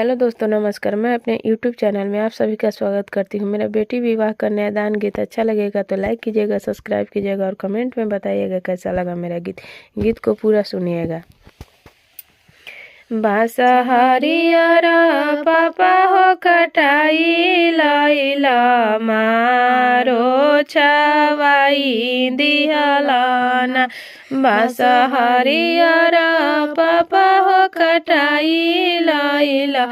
Hello दोस्तों, नमस्कार। मैं अपने यूट्यूब चैनल में आप सभी का स्वागत करती हूँ। मेरा बेटी विवाह कन्यादान गीत अच्छा लगेगा तो लाइक कीजिएगा, सब्सक्राइब कीजिएगा और कमेंट में बताइएगा कैसा लगा मेरा गीत को पूरा सुनिएगा। बाँस हरियर पापा हो कटाई लैला मारो छवाई दिहलाना। बाँस हरियर पापा हो कटाई लैला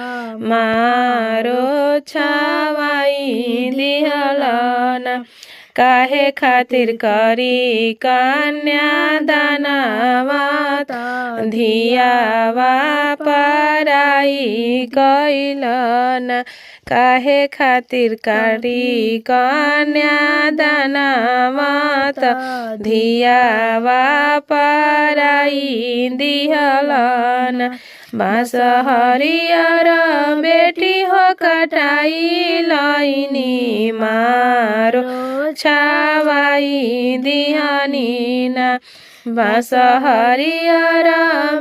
मारो छवाई दिहलाना। काहे खातिर करी कन्यादान धियावा पराई कैलन। काहे खातिर करी कन्यादान धियावा पराई दिहलन। बाँस हरियर बेटी हो कटाई लैनी मारो छवाई दिहनीना। बाँस हरियर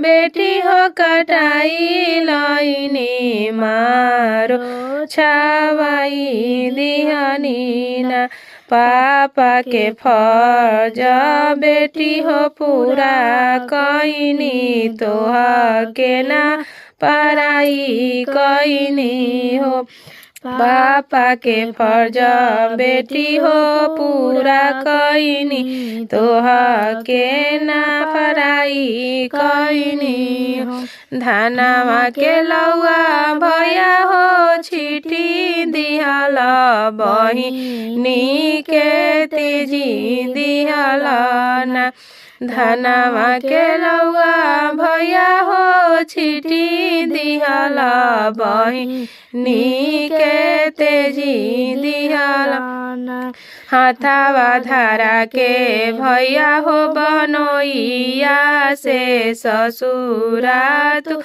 बेटी हो कटाई लैनी मारो छवाई दिहनीना। पापा के फर्ज बेटी हो पूरा कैनी तोह के ना पराई कैनी हो। पापा के फर्ज बेटी हो पूरा कैनी तोह के ना पराई कैनी हो। धानवा के लौआ भैया हो छिटी दिहल बहिनी के तेजी दिहलना। धनवा के लौआ भैया हो छिटी दिहल बहिनी के तेजी दिहलना। हाथावा धारा के भैया हो बनोइया से ससुरा तू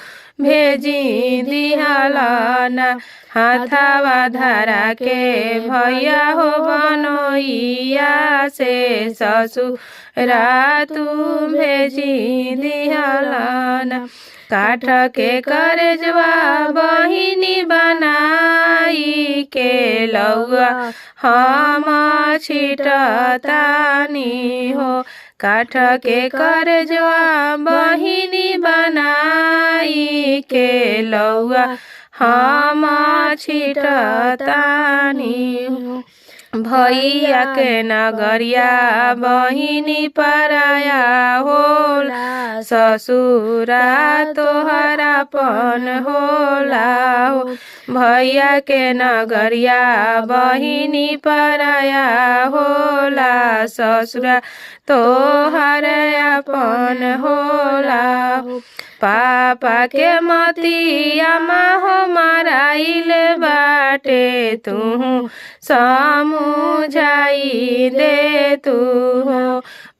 भेजी दिहलना। हाथावा धारा के भैया हो बनोइया से ससुरा तू भेजी दिहलना। काठ के करजवा बहिनी बनाई के लौआ हम छिटतानी हो। काठ के करजवा बहिनी बनाई के लौआ हम छिटतानी हो। भैया के नगरिया बहिनी पराया होला ससुरा तोहरापन होला हो। भैया के नगरिया बहिनी पराया होला ससुरा तोहरापन होला हो। पापा के मतियामा हो मराइल बाटे तू समुझाई दे तू हो।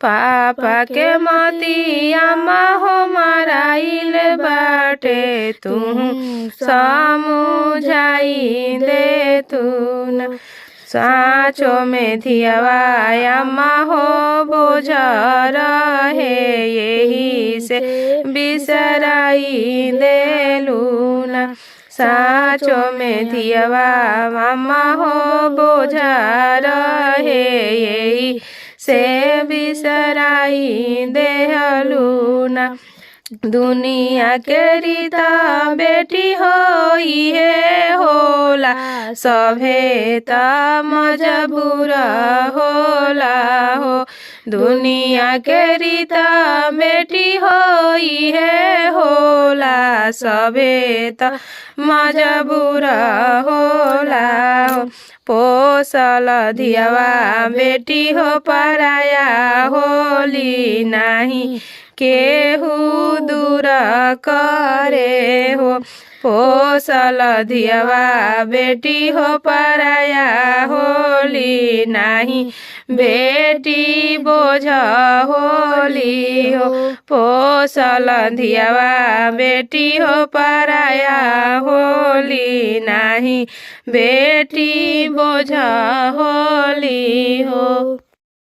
पापा के मतियामा हो मराइल बाटे तू समुझाई दे तू न। साँचो में धियावा अम्मा हो बोझ रहे यही से बिसराई देलूना। साँचो में धियावा अम्मा हो बोझ रहे यही से बिसराई देहलूना। दुनिया के रीता बेटी हो ये होला सभे त मजबूर होला हो। दुनिया के रीता बेटी हो ये होला सभे त मजबूर होला हो। पोसल धियावा बेटी हो पराया होली नाही केहू दूर करे हो। पोसल धियावा बेटी हो पराया होली नाही बेटी बोझ होली हो। पोसल धियावा बेटी हो पराया होली नाही बेटी बोझ होली हो।